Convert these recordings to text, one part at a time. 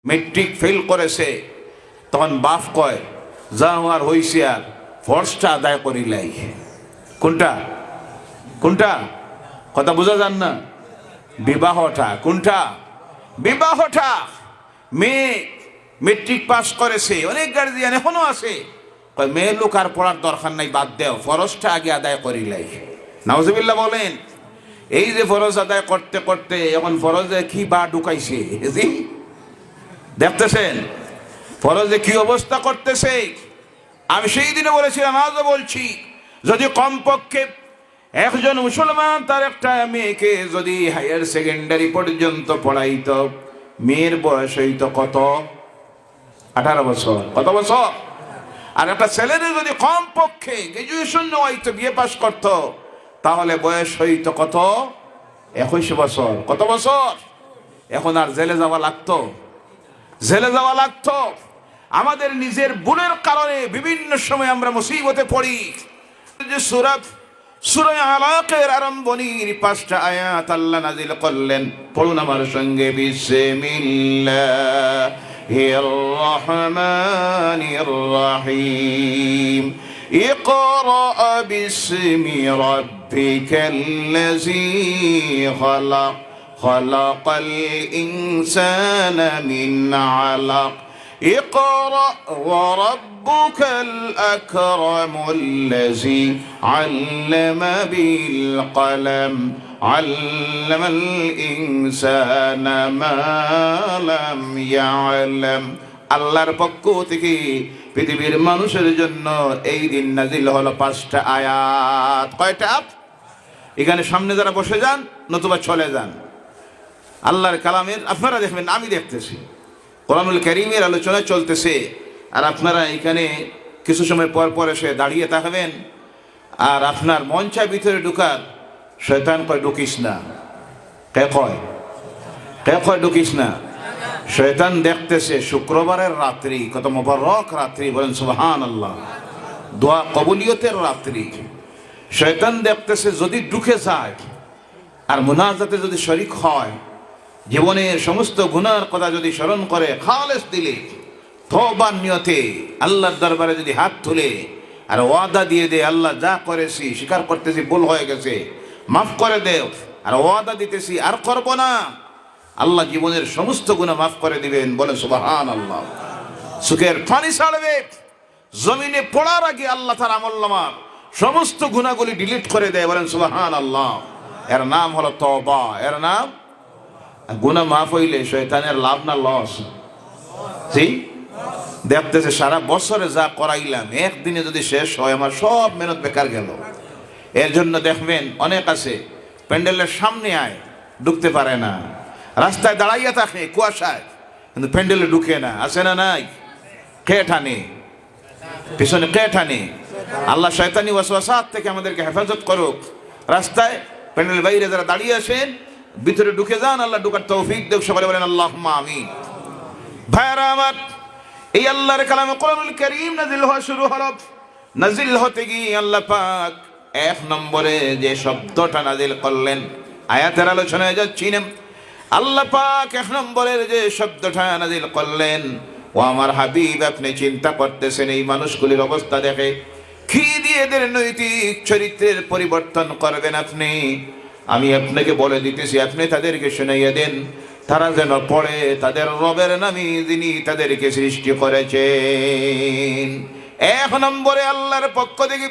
Matric fail করেছে, তখন বাপ কয় যা আমার হইছে আর ফরজটা আদায় করিলাই। কোনটা কোনটা কথা বোঝা যান না? বিবাহটা। কোনটা? বিবাহটা। মেয়ে মেট্রিক পাস করেছে, অনেক গার্জিয়ান এখনো আছে কয় মেয়ে লোক আর পড়ার দরকার নাই, বাদ দেও, ফরজটা আগে আদায় করিলাই। নাউজুবিল্লাহ বলেন। এই যে ফরজ আদায় করতে করতে এখন ফরজে কি বা ঢুকাইছে, দেখতেছেন ফরজে কি অবস্থা করতেছে। আমি সেই দিনে বলেছিলাম, আজও বলছি, যদি কমপক্ষে একজন মুসলমান তার একটা মেয়েকে যদি হায়ার সেকেন্ডারি পর্যন্ত পড়াইতো, মেয়ের বয়স হইতো কত? 18 বছর। কত বছর? আর একটা ছেলের যদি কমপক্ষে গ্রাজুয়েশন হইতো, বিয়ে পাস করতো, তাহলে বয়স হইতো কত? 21 বছর। কত বছর? এখন আর জেলে যাওয়া লাগতো? জেলে যাওয়া লাগতো। আমাদের নিজের ভুলের কারণে বিভিন্ন সময় আমরা মুসিবতে পড়ি। যে সূরা আলাকের আরম্ভণীর 5টা আয়াত আল্লাহ নাযিল করলেন, পড়ুন আমার সঙ্গে। বিসমিল্লাহির রহমানির রহিম। ইকরা বিসমি রাব্বিকাল্লাযী খালাক খালাকাল ইনসানা মিন আলাক। اقرأ وربك الأكرم الذي علم بالقلم علم الإنسان ما لم يعلم। আল্লাহর পক্ষ থেকে পৃথিবীর মানুষের জন্য এই দিন নাজিল হলো 5টা আয়াত। কয়টা? এখানে সামনে যারা বসে যান নতুবা চলে যান, আল্লাহর কালামের আপনারা দেখবেন, আমি দেখতেছি কোরআনুল কারীমের আলোচনা চলতেছে, আর আপনারা এখানে কিছু সময় পর পর এসে দাঁড়িয়ে থাকবেন, আর আপনার মন চায় ভিতরে ঢুকার, শয়তান কয় ঢুকিস না। কে কয় ঢুকিস না? শয়তান দেখতেছে শুক্রবারের রাত্রি, কত মুবারক রাত্রি, বলেন সুবহানাল্লাহ, দোয়া কবুলিয়তের রাত্রি। শয়তান দেখতেছে যদি ঢুকে যায় আর মুনাজাতে যদি শরীক হয়, জীবনের সমস্ত গুনার কথা যদি স্মরণ করে, খালেস দিলে তওবার নিয়তে আল্লাহর দরবারে যদি হাত তুলে আর ওয়াদা দিয়ে দে, আল্লাহ যা করেছি স্বীকার করতেছি, ভুল হয়ে গেছে, মাফ করে দেও, আর ওয়াদা দিতেছি আর করব না, আল্লাহ জীবনের সমস্ত গুনাহ মাফ করে দিবেন। বলে সুবহানাল্লাহ। সুখের পানি ছাড়বে, জমিনে পড়ার আগে আল্লাহ তার আমলনামার সমস্ত গুনাহগুলি ডিলিট করে দেয়। বলেন সুবহানাল্লাহ। এর নাম হলো তওবা। এর নাম। গুনাহ মাফ হইলে শয়তানের লাভ না লস? দেখতেছে সারা বছরে যা করাইলাম একদিনে যদি শেষ হয়, আমার সব মেহনত বেকার গেল। এর জন্য দেখবেন অনেক আছে প্যান্ডেলের সামনে আয়, ঢুকতে পারে না, রাস্তায় দাঁড়াইয়া থাকে কুয়াশায়, কিন্তু প্যান্ডেলে ঢুকে না। আছে না নাই? কে টানে পিছনে? কে টানে? আল্লাহ শয়তানি ওয়াসওয়াসাত থেকে আমাদেরকে হেফাজত করুক। রাস্তায় প্যান্ডেল বাইরে যারা দাঁড়িয়ে আছেন, ভিতরে ঢুকে যান, আল্লাহ ঢুকার তৌফিক দেখ। সবাই বলেন আল্লাহুম্মা আমিন। ভাইরা আমার, এই আল্লাহর কালামে কোরআনুল কারীম নাজিল হওয়া শুরু হলো। নাজিল হতে গিয়ে আল্লাহ পাক 1 নম্বরে যে শব্দটা নাজিল করলেন, আয়াতের আলোচনায় যাচ্ছি না, আল্লাহ পাক 1 নম্বরের যে শব্দটা নাজিল করলেন, ও আমার হাবিব, আপনি চিন্তা করতেছেন এই মানুষগুলির অবস্থা দেখে কি দিয়ে এদের নৈতিক চরিত্রের পরিবর্তন করবেন আপনি? আমি আপনাকে বলে দিতেছি, আপনি তাদেরকে শুনাইয়া দেন, তারা যেন পড়ে তাদের রবের নামে যিনি তাদেরকে সৃষ্টি করেছেন। 1 নম্বরে আল্লাহর পক্ষ থেকে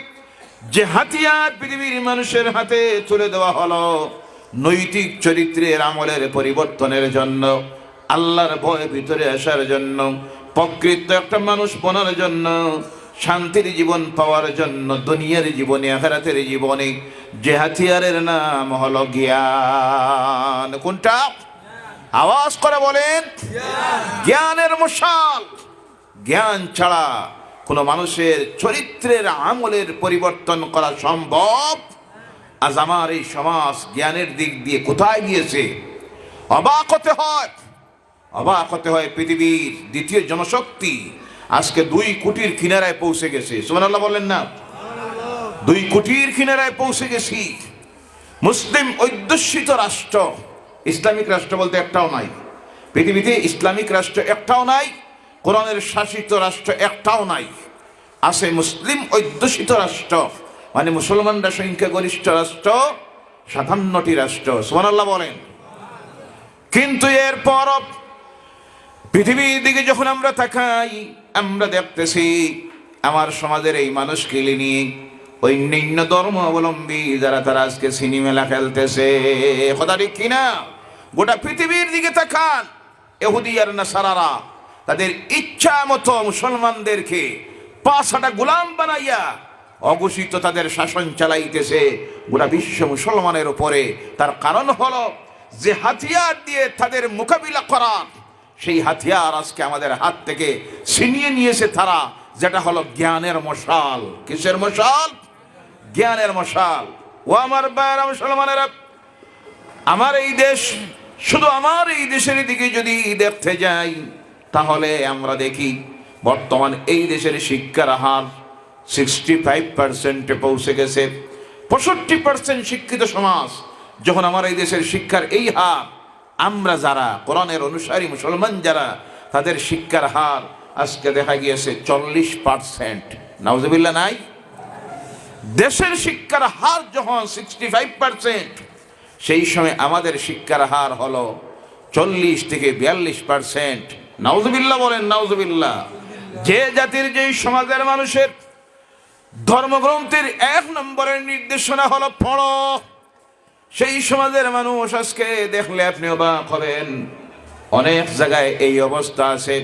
যে হাতিয়ার পৃথিবীর মানুষের হাতে তুলে দেওয়া হলো নৈতিক চরিত্রের আমলের পরিবর্তনের জন্য, আল্লাহর ভয় ভিতরে আসার জন্য, প্রকৃত একটা মানুষ বনার জন্য, শান্তির জীবন পাওয়ার জন্য, দুনিয়ার জীবনে আখিরাতের জীবনে, যে হাতিয়ারের নাম হলো জ্ঞান। কোনটা? আওয়াজ করে বলেন। জ্ঞানের মশাল। জ্ঞান ছাড়া কোন মানুষের চরিত্রের আমলের পরিবর্তন করা সম্ভব? আজ আমার এই সমাজ জ্ঞানের দিক দিয়ে কোথায় গিয়েছে? অবাক হতে হয়। পৃথিবীর দ্বিতীয় জনশক্তি আজকে 2 কোটির কিনারায় পৌঁছে গেছে। সুবহানাল্লাহ বলেন না? 2 কোটির কিনারায় পৌঁছে গেছি। মুসলিম অধ্যুষিত রাষ্ট্র, ইসলামিক রাষ্ট্র বলতে একটাও নাই। পৃথিবীতে ইসলামিক রাষ্ট্র একটাও নাই, কোরআনের শাসিত রাষ্ট্র একটাও নাই। আছে মুসলিম অধ্যুষিত রাষ্ট্র, মানে মুসলমানরা সংখ্যাগরিষ্ঠ রাষ্ট্র 57টি রাষ্ট্র। সুবহানাল্লাহ বলেন। কিন্তু এরপর পৃথিবীর দিকে যখন আমরা তাকাই, আমরা দেখতেছি আমার সমাজের এই মানুষকে নিয়ে অন্যান্য ধর্ম অবলম্বী যারা তারা আজকে সিনেমেলা খেলতেছে। কথা ঠিক কিনা? গোটা পৃথিবীর দিকে তাকান, ইহুদি আর নাসারারা তাদের ইচ্ছা মতো মুসলমানদেরকে পাঁচটা গোলাম বানাইয়া অঘোষিত তাদের শাসন চালাইতেছে গোটা বিশ্ব মুসলমানের উপরে। তার কারণ হলো যে হাতিয়ার দিয়ে তাদের মোকাবিলা করা, সেই হাতিয়ার আজকে আমাদের হাত থেকে ছিনিয়ে নিয়েছে তারা, যেটা হলো জ্ঞানের মশাল। কিসের মশাল? জ্ঞানের মশাল। ও আমার ভাইয়েরা মুসলমানেরা, আমার এই দেশ, শুধু আমার এই দেশের দিকে যদি দেখতে যাই তাহলে আমরা দেখি বর্তমান এই দেশের শিক্ষার হার 65% পৌঁছে গেছে। 65% শিক্ষিত সমাজ যখন আমার এই দেশের শিক্ষার এই হার, আমরা যারা কোরআনের অনুসারী মুসলমান যারা, তাদের শিক্ষার হার আজকে দেখা গিয়েছে 40%। নাউজুবিল্লাহ নাই? দেশের শিক্ষার হার যখন 65%, সেই সময় আমাদের শিক্ষার হার হলো 40 থেকে 42%। নাউজুবিল্লাহ বলেন, নাউজুবিল্লাহ। যে জাতির, যেই সমাজের মানুষের ধর্মগ্রন্থের 1 নম্বরের নির্দেশনা হলো পড়ো, সেই সমাজের মানুষ আজকে দেখলে আপনি অবাক হবেন। অনেক জায়গায় এই অবস্থা আছে।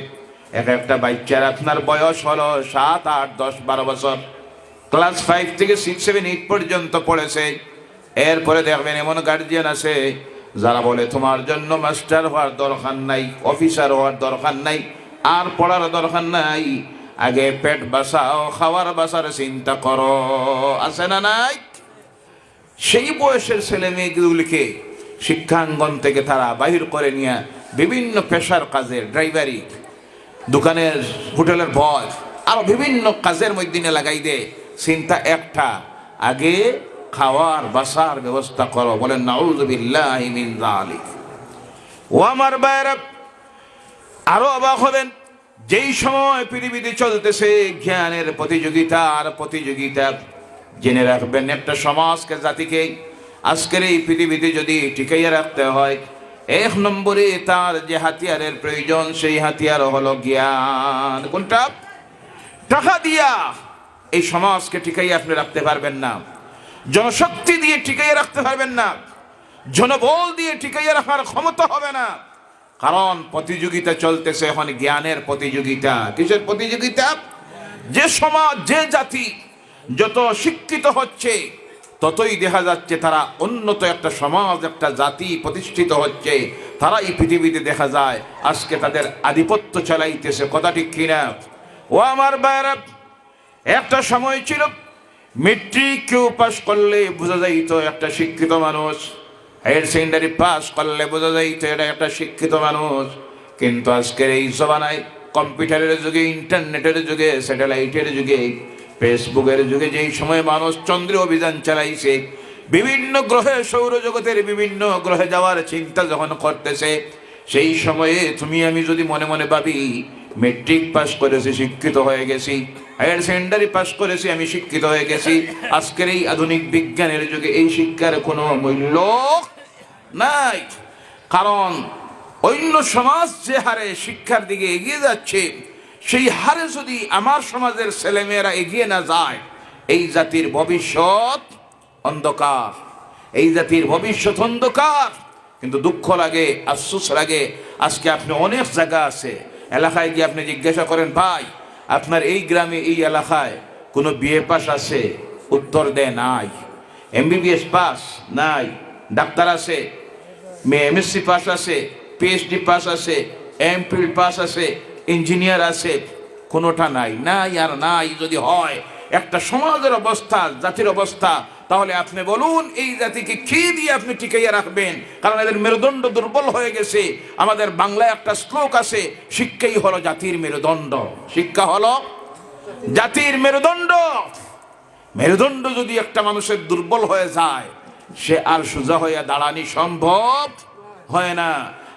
একটা বাচ্চার আপনার বয়স হলো 7, 8, 10, 12 বছর, ক্লাস 5 থেকে 6, 7, 8 পর্যন্ত পড়েছে। এরপরে দেখবেন এমন গার্জিয়ান আছে যারা বলে তোমার জন্য মাস্টার হওয়ার দরকার নাই, অফিসার হওয়ার দরকার নাই, আর পড়ার দরকার নাই, আগে পেট বাঁচাও, খাওয়ার বাঁচার চিন্তা করো। আছে না নাই? সেই বয়সের ছেলে মেয়েগুলিকে শিক্ষাঙ্গন থেকে তারা বাহির করে নিয়ে বিভিন্ন পেশার কাজে, ড্রাইভারি, দোকানের, হোটেলের বয়, আরো বিভিন্ন কাজের মধ্যে লাগাই দে। চিন্তা একটা, আগে খাওয়ার বাসার ব্যবস্থা করো। বলেন নাউযুবিল্লাহি মিন যালিক। ও আমার ভাইরা, আরো অবাক হবেন, যেই সময় পৃথিবীতে চলতেছে জ্ঞানের প্রতিযোগিতা আর প্রতিযোগিতা, জেনে রাখবেন একটা সমাজকে, জাতিকে আজকের এই পৃথিবীতে যদি টিকাইয়া রাখতে হয়, 1 নম্বরে তার যে হাতিয়ারের প্রয়োজন, সেই হাতিয়ার হলো জ্ঞান। কোনটা? টাকা দিয়া এই সমাজকে টিকাইয়া আপনি রাখতে পারবেন না, জনশক্তি দিয়ে টিকাইয়া রাখতে পারবেন না, জনবল দিয়ে টিকাইয়া রাখার ক্ষমতা হবে না। কারণ প্রতিযোগিতা চলতেছে এখন জ্ঞানের প্রতিযোগিতা। কিসের প্রতিযোগিতা? যে সমাজ, যে জাতি যত শিক্ষিত হচ্ছে ততই দেখা যাচ্ছে তারা উন্নত একটা সমাজ, একটা জাতি প্রতিষ্ঠিত হচ্ছে। তারা এই পৃথিবীতে দেখা যায় আজকে তাদের আধিপত্য চালাইতেছে। কথা ঠিক কিনা? ও আমার ভাইরা, একটা সময় ছিল মেট্রিক কেউ পাস করলে বোঝা যাইতো একটা শিক্ষিত মানুষ, হায়ার সেকেন্ডারি পাস করলে বোঝা যাইতো এটা একটা শিক্ষিত মানুষ। কিন্তু আজকের এই জমানায় কম্পিউটারের যুগে, ইন্টারনেটের যুগে, স্যাটেলাইটের যুগে, ফেসবুকের যুগে, যেই সময় মানুষ চন্দ্রে অভিযান চালাইছে, বিভিন্ন গ্রহে, সৌরজগতের বিভিন্ন গ্রহে যাওয়ার চিন্তা যখন করতেছে, সেই সময়ে তুমি আমি যদি মনে মনে ভাবি মেট্রিক পাস করেছি, শিক্ষিত হয়ে গেছি, হায়ার সেকেন্ডারি পাস করেছি, আমি শিক্ষিত হয়ে গেছি, আজকের এই আধুনিক বিজ্ঞানের যুগে এই শিক্ষার কোনো মূল্য নাই। কারণ অন্য সমাজ যে হারে শিক্ষার দিকে এগিয়ে যাচ্ছে, সেই হারে যদি আমার সমাজের ছেলেমেয়েরা এগিয়ে না যায়, এই জাতির ভবিষ্যৎ অন্ধকার। এই জাতির ভবিষ্যৎ অন্ধকার। কিন্তু দুঃখ লাগে, আফসোস লাগে, আজকে আপনি অনেক জায়গা আছে, এলাকায় গিয়ে আপনি জিজ্ঞাসা করেন, ভাই আপনার এই গ্রামে, এই এলাকায় কোনো বিএ পাস আছে? উত্তর দেয় নাই। MBBS pass? নাই। ডাক্তার আছে? এমএসসি পাস আছে? পিএইচডি পাস আছে? এমফিল পাস আছে? ইঞ্জিনিয়ার আছে? কোনোটা নাই। নাই আর নাই যদি হয় একটা সমাজের অবস্থা, জাতির অবস্থা, তাহলে আপনি বলুন এই জাতিকে কি দিয়ে আপনি টিকাইয়া রাখবেন? কারণ এদের মেরুদণ্ড দুর্বল হয়ে গেছে। আমাদের বাংলায় একটা শ্লোক আছে, শিক্ষাই হলো জাতির মেরুদণ্ড। শিক্ষা হলো জাতির মেরুদণ্ড। মেরুদণ্ড যদি একটা মানুষের দুর্বল হয়ে যায়, সে আর সোজা হয়ে দাঁড়ানি সম্ভব হয় না।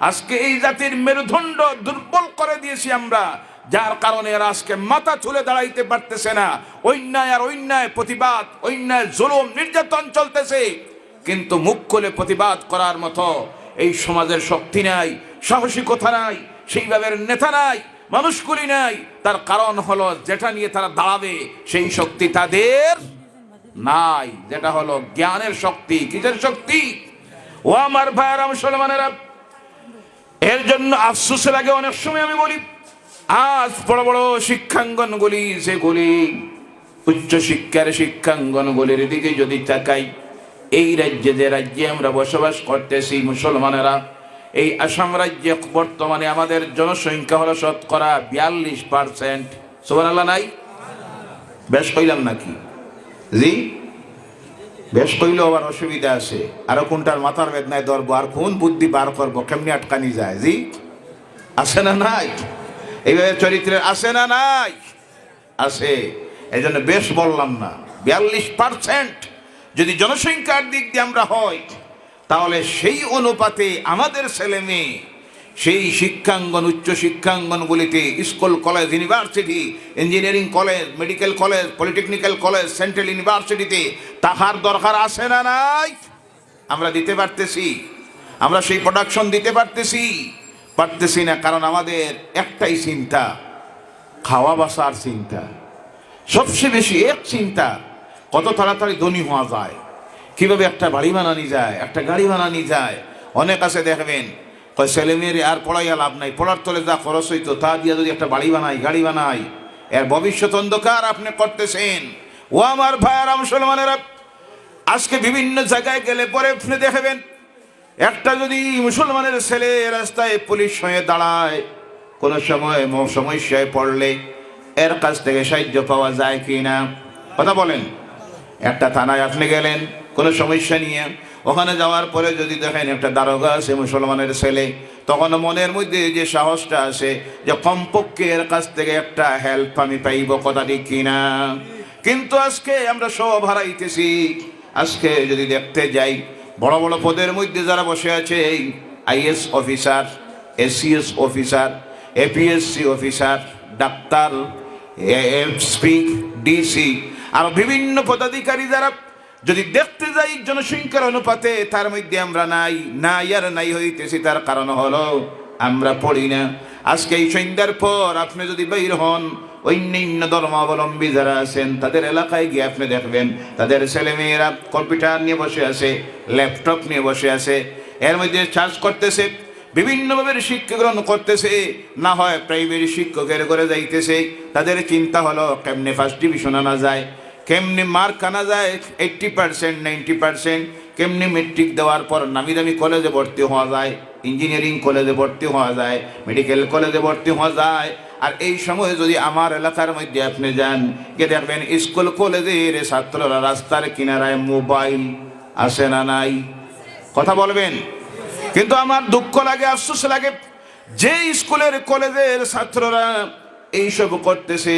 আজকে এই জাতির মেরুদণ্ড দুর্বল করে দিয়েছি আমরা, যার কারণে এরা আজকে মাথা তুলে দাঁড়াইতে পারতেছে না। অন্যায় আর অন্যায় প্রতিবাদ, অন্যায় জুলুম নির্যাতন চলতেছে, কিন্তু মুখ খুলে প্রতিবাদ করার মতো এই সমাজের শক্তি নাই, সাহসিকতা নাই, সেইভাবে নেতা নাই, মানুষগুলি নাই। তার কারণ হলো যেটা নিয়ে তারা দাঁড়াবে সেই শক্তি তাদের নাই, যেটা হলো জ্ঞানের শক্তি। কিসের শক্তি? ও আমার ভাইয়েরা মুসলমানেরা, এর জন্য আফসোসের আগে অনেক সময় আমি বলি, আজ বড় বড় শিক্ষাঙ্গনগুলি, যেগুলি উচ্চ শিক্ষার শিক্ষাঙ্গনগুলির দিকে যদি তাকাই, এই রাজ্যে যে রাজ্যে আমরা বসবাস করতেছি মুসলমানেরা, এই আসাম রাজ্যে বর্তমানে আমাদের জনসংখ্যা হলো শতকরা 42%। সুবহানাল্লাহ নাই? বেশ কইলাম নাকি? জি, বেশ কইলেও আবার অসুবিধা আছে। আরো কোনটার মাথার বেদনায় ধরবো, আর কোন বুদ্ধি বার করবো, কেমনি আটকানি যায়? জি, আছে না নাই? এইভাবে চরিত্রের আছে না নাই? আছে। এই জন্য বেশ বললাম না। 42% যদি জনসংখ্যার দিক দিয়ে আমরা হই, তাহলে সেই অনুপাতে আমাদের ছেলে মেয়ে সেই শিক্ষাঙ্গন, উচ্চ শিক্ষাঙ্গনগুলিতে, school, college, university, engineering college, medical college, polytechnical college, central ইউনিভার্সিটিতে তাহার দরকার আছে না নাই? আমরা দিতে পারতেছি? আমরা সেই প্রোডাকশন দিতে পারতেছি না। কারণ আমাদের একটাই চিন্তা, খাওয়া বাসার চিন্তা। সবচেয়ে বেশি এক চিন্তা, কত তাড়াতাড়ি ধনী হওয়া যায়, কিভাবে একটা বাড়ি বানানি যায়, একটা গাড়ি বানানি যায়। অনেক আছে দেখবেন, ছেলে মেয়ের আর পড়াইয়া লাভ নাই, পড়ার তলে যা খরচ হইতো তা দিয়ে যদি একটা বাড়ি বানাই, গাড়ি বানাই, এর ভবিষ্যৎ অন্ধকার আপনি করতেছেন। ও আমার ভাইয়েরা মুসলমানেরা, আজকে বিভিন্ন জায়গায় গেলে পরে আপনি দেখবেন, একটা যদি মুসলমানের ছেলে রাস্তায় পুলিশ হয়ে দাঁড়ায়, কোনো সময় সমস্যায় পড়লে এর কাছ থেকে সাহায্য পাওয়া যায় কি না? কথা বলেন। একটা থানায় আপনি গেলেন কোনো সমস্যা নিয়ে, ওখানে যাওয়ার পরে যদি দেখেন একটা দারোগা আছে মুসলমানের ছেলে, তখন মনের মধ্যে যে সাহসটা আছে যে কমপক্ষে এর কাছ থেকে একটা হেল্প আমি পাইব, কথা ঠিক কিনা? কিন্তু আজকে আমরা সব হারাইতেছি। আজকে যদি দেখতে যাই, বড় বড় পদের মধ্যে যারা বসে আছে, IAS officer, ACS officer, APSC officer, doctor, SP, DC, আর বিভিন্ন পদাধিকারী যারা যদি দেখতে যাই জনসংখ্যার অনুপাতে, তার মধ্যে আমরা নাই হইতেছি। তার কারণ হলো আমরা পড়ি না। আজকে এই সন্ধ্যার পর আপনি যদি বাইর হন, অন্যান্য ধর্মাবলম্বী যারা আছেন তাদের এলাকায় গিয়ে আপনি দেখবেন তাদের ছেলেমেয়েরা কম্পিউটার নিয়ে বসে আছে, ল্যাপটপ নিয়ে বসে আছে, এর মধ্যে চার্জ করতেছে, বিভিন্নভাবে শিক্ষা গ্রহণ করতেছে, না হয় প্রাইমারি শিক্ষকের করে যাইতেছে। তাদের চিন্তা হলো কেমনে ফার্স্ট ডিভিশন আনা যায়, কেমনি মার্ক আনা যায় 80%, 90%, কেমনি মেট্রিক দেওয়ার পর নামি দামি কলেজে ভর্তি হওয়া যায়, ইঞ্জিনিয়ারিং কলেজে ভর্তি হওয়া যায়, মেডিকেল কলেজে ভর্তি হওয়া যায়। আর এই সময় যদি আমার এলাকার মধ্যে আপনি যান, গিয়ে দেখবেন স্কুল কলেজের ছাত্ররা রাস্তার কিনারায় মোবাইল আসে না নাই? কথা বলবেন। কিন্তু আমার দুঃখ লাগে, আফসোস লাগে, যে স্কুলের কলেজের ছাত্ররা এইসব করতেছে,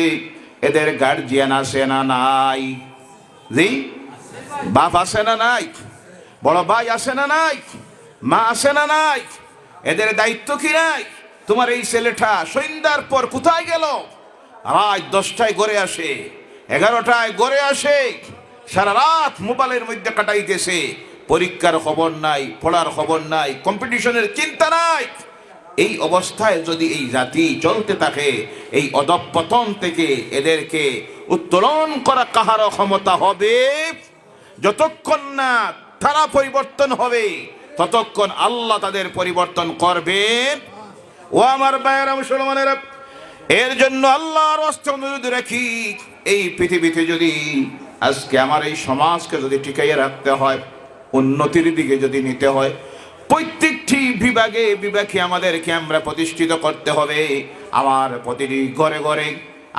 এদের গার্জিয়ান আছে না নাই? জি, বাপ আছে না নাই? বড় ভাই আছে না নাই? মা আছে না নাই? এদের দায়িত্ব কি নাই? তোমার এই ছেলেটা সন্ধ্যার পর কোথায় গেল? রাত 10টায় ঘরে আসে, 11টায় ঘরে আসে, সারা রাত মোবাইলের মধ্যে কাটাইতেছে, পরীক্ষার খবর নাই, পড়ার খবর নাই, কম্পিটিশনের চিন্তা নাই। এই অবস্থায় যদি এই জাতি চলতে থাকে, এই অধঃপতন থেকে এদেরকে উত্তোলন করা কাহারও ক্ষমতা হবে? যতক্ষণ না তারা পরিবর্তন হবে, ততক্ষণ আল্লাহ তাদের পরিবর্তন করবে। ও আমার ভাইয়েরা মুসলমানেরা, এর জন্য আল্লাহর রাস্তে অনুরোধ রাখি, এই পৃথিবীতে যদি আজকে আমার এই সমাজকে যদি টিকাইয়ে রাখতে হয়, উন্নতির দিকে যদি নিতে হয়, প্রত্যেকটি বিভাগে আমাদেরকে আমরা প্রতিষ্ঠিত করতে হবে। আমার প্রতিটি ঘরে ঘরে,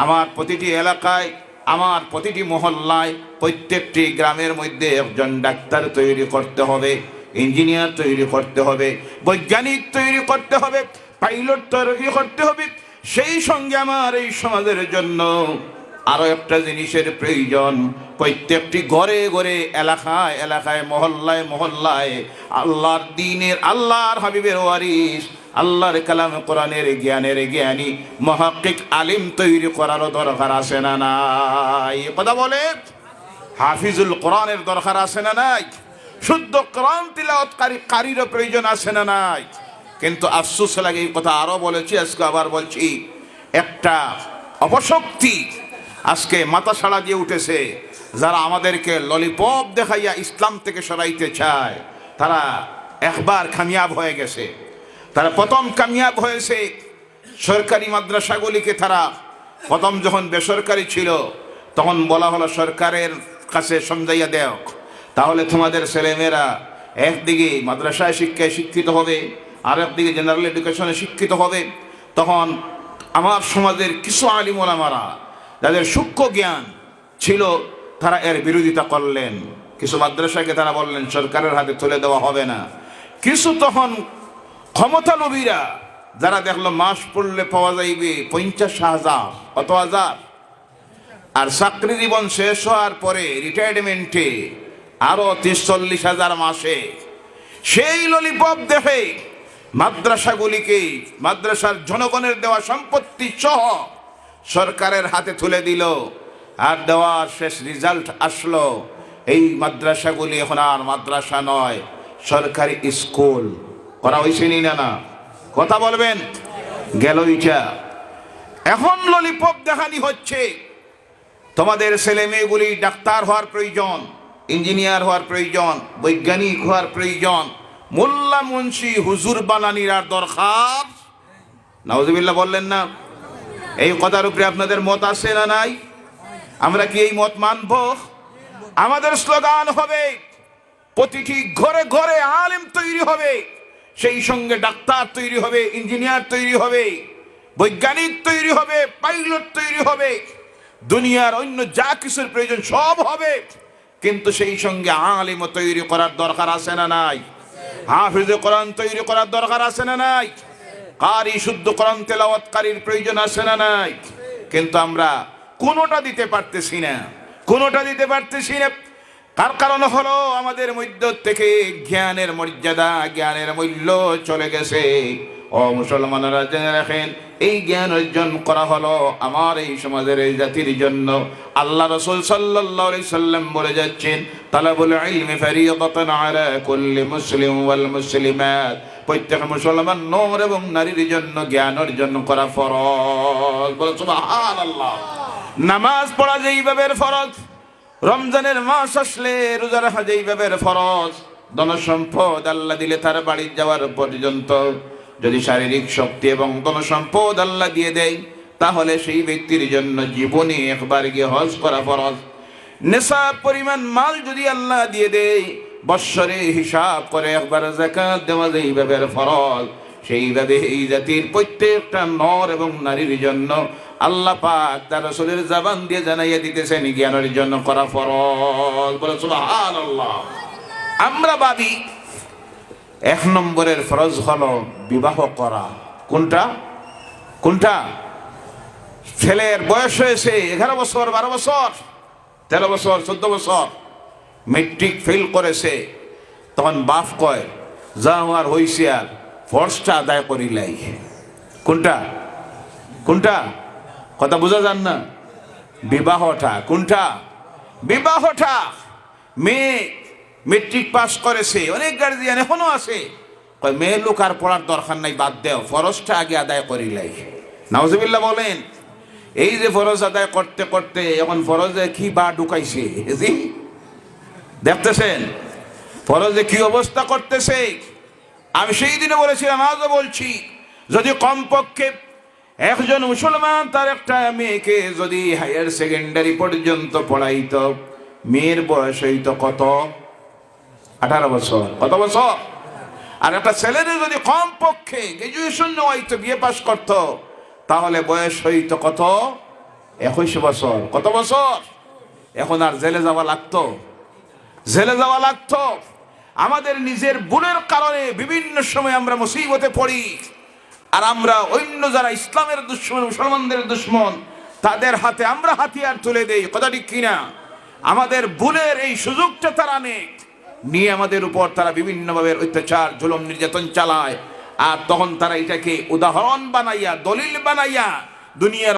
আমার প্রতিটি এলাকায়, আমার প্রতিটি মহল্লায়, প্রত্যেকটি গ্রামের মধ্যে একজন ডাক্তার তৈরি করতে হবে, ইঞ্জিনিয়ার তৈরি করতে হবে, বৈজ্ঞানিক তৈরি করতে হবে, পাইলট তৈরি করতে হবে। সেই সঙ্গে আমার এই সমাজের জন্য আরো একটা জিনিসের প্রয়োজন, প্রত্যেকটি ঘরে ঘরে, এলাকায় এলাকায়, মহল্লায় মহল্লায় আল্লাহর দ্বীনের, আল্লাহর হাবিবের ওয়ারিস, আল্লাহর কালাম কোরআনের জ্ঞানের জ্ঞানী মুহাক্কিক আলিম তৈরি করারও দরকার আছে না নাই? কথা বলে, হাফিজুল কোরআনের দরকার আছে না নাই? শুদ্ধ কোরআন তিলাওয়াতকারী কারীরও প্রয়োজন আছে না নাই? কিন্তু আফসোস লাগে, এই কথা আরো বলেছি, আজকে আবার বলছি, একটা অপশক্তি আজকে মাথা ছাড়া দিয়ে উঠেছে। যারা আমাদেরকে ললিপপ দেখাইয়া ইসলাম থেকে সরাইতে চায়, তারা একবার কামিয়াব হয়ে গেছে। তারা প্রথম কামিয়াব হয়েছে সরকারি মাদ্রাসাগুলিকে, তারা প্রথম যখন বেসরকারি ছিল তখন বলা হলো সরকারের কাছে সমঝাইয়া দেও, তাহলে তোমাদের ছেলেমেয়েরা একদিকে মাদ্রাসায় শিক্ষায় শিক্ষিত হবে, আর একদিকে জেনারেল এডুকেশনে শিক্ষিত হবে। তখন আমার সমাজের কিছু আলিম ওলামারা, যাদের সূক্ষ্ম জ্ঞান ছিল, তারা এর বিরোধিতা করলেন। কিছু মাদ্রাসাকে তারা বললেন সরকারের হাতে তুলে দেওয়া হবে না। কিছু তখন ক্ষমতা লোভীরা, যারা দেখলো মাস পড়লে পাওয়া যাইবে 50,000 কত হাজার, আর চাকরি জীবন শেষ হওয়ার পরে রিটায়ারমেন্টে আরো 30-40,000 মাসে, সেই ললিপপ দেখে মাদ্রাসাগুলিকে, মাদ্রাসার জনগণের দেওয়া সম্পত্তি সহ সরকারের হাতে তুলে দিল। আর দেওয়ার শেষ রেজাল্ট আসলো, এই মাদ্রাসাগুলি এখন আর মাদ্রাসা নয়, সরকারি স্কুল করা হয়েছে নি না? কথা বলবেন, গেল ইটা। এখন ললিপপ দেখানি হচ্ছে। তোমাদের ছেলে মেয়েগুলি ডাক্তার হওয়ার প্রয়োজন, ইঞ্জিনিয়ার হওয়ার প্রয়োজন, বৈজ্ঞানিক হওয়ার প্রয়োজন, মোল্লা মুন্সি হুজুর বানানির আর দরকার। নাউজুবিল্লাহ বললেন না? এই কথার উপরে আপনাদের মত আছে না নাই? আমরা কি এই মত মানব? আমাদের স্লোগান হবে, প্রতিটি ঘরে ঘরে আলেম তৈরি হবে, সেই সঙ্গে ডাক্তার তৈরি হবে, ইঞ্জিনিয়ার তৈরি হবে, বৈজ্ঞানিক তৈরি হবে, পাইলট তৈরি হবে, দুনিয়ার অন্য যা কিছুর প্রয়োজন সব হবে। কিন্তু সেই সঙ্গে আলিম তৈরি করার দরকার আছে না নাই? হাফিজ কোরআন তৈরি করার দরকার আছে না নাই? কারি শুদ্ধ কোরআন তেলাওয়াতকারীর প্রয়োজন আছে না নাই? কিন্তু আমরা কোনোটা দিতে পারতেছি না, কোনোটা দিতে পারতেছি না। তার কারণ হলো আমাদের মধ্য থেকে জ্ঞানের মর্যাদা, জ্ঞানের মূল্য চলে গেছে। ও মুসলমানরা জেনে রাখেন, এই জ্ঞান অর্জন করা হলো আমার এই সমাজের এই জাতির জন্য। আল্লাহ রাসূল সাল্লাল্লাহু আলাইহি সাল্লাম বলে যাচ্ছেন, তালাবুল ইলমি ফারিয়াদাতুন আলা কুল্লি মুসলিম ওয়াল মুসলিমাত, প্রত্যেক মুসলমান নর এবং নারীর জন্য জ্ঞান অর্জন করা ফরজ। বলো সুবহানাল্লাহ। নামাজ পড়া যেইভাবে ফরজ, রমজানের মাস আসলে রোজা রাখা যেইভাবে ফরজ, ধন সম্পদ আল্লাহ দিলে তার বাড়ি যাওয়ার পর্যন্ত যদি শারীরিক শক্তি এবং ধন সম্পদ আল্লাহ দিয়ে দেয়, তাহলে সেই ব্যক্তির জন্য জীবনে একবার গিয়ে হজ করা ফরজ। নেশাব পরিমাণ মাল যদি আল্লাহ দিয়ে দেয়, বৎসরে হিসাব করে একবার যাকাত দেওয়া যেইভাবে ফরজ, সেইভাবে এই জাতির প্রত্যেকটা নর এবং নারীর জন্য আল্লাহ পাক তার রাসূলের জবান দিয়ে জানাইয়া দিতেছেন জ্ঞানের জন্য করা ফরজ। বলে সুবহানাল্লাহ। আমরা ভাবি 1 নম্বরের ফরজ হলো বিবাহ করা। কোনটা? কোনটা? ছেলের বয়স হয়েছে 11 বছর, 12 বছর, 13 বছর, 14 বছর, মেট্রিক ফেল করেছে, তখন বাপ কয় যা আমার হইছে আর ফরজটা আদায় করিলাই। কোনটা? কোনটা? কথা বোঝা যান না? বিবাহটা। কোনটা? বিবাহটা। মেয়ে মেট্রিক পাস করেছে, অনেক গার্জিয়ান এখনো আছে কয় মেয়ে লোক আর পড়ার দরকার নাই, বাদ দেও, ফরজটা আগে আদায় করিলাই। নাউজুবিল্লাহ বলেন। এই যে ফরজ আদায় করতে করতে এখন ফরজে কি বা ঢুকাইছে, জি দেখতেছেন ফরজে কি অবস্থা করতেছে। আমি সেই দিনে বলেছিলাম, আজও বলছি, যদি কমপক্ষে একজন মুসলমান তার একটা মেয়েকে যদি হায়ার সেকেন্ডারি পর্যন্ত পড়াইতো, মেয়ের বয়স হইতো কত? 18 বছর। কত বছর? আর একটা ছেলের যদি কমপক্ষে গ্রাজুয়েশন নেওয়াইতো, বিএ পাস করতো, তাহলে বয়স হইতো কত? 21 বছর। কত বছর? এখন আর জেলে যাওয়া লাগতো? জেলে যাওয়া লাগতো। আমাদের নিজের ভুলের কারণে বিভিন্ন সময় আমরা মুসিবতে পড়ি, আর আমরা অন্য যারা ইসলামের দুশমন, মুসলমানদের দুশমন, তাদের হাতে আমরা হাতিয়ার তুলে দেই, কথা ঠিক কিনা? আমাদের ভুলের এই সুযোগটা তারা নিয়ে আমাদের উপর তারা বিভিন্নভাবে অত্যাচার জুলুম নির্যাতন চালায়। আর তখন তারা এটাকে উদাহরণ বানাইয়া, দলিল বানাইয়া দুনিয়ার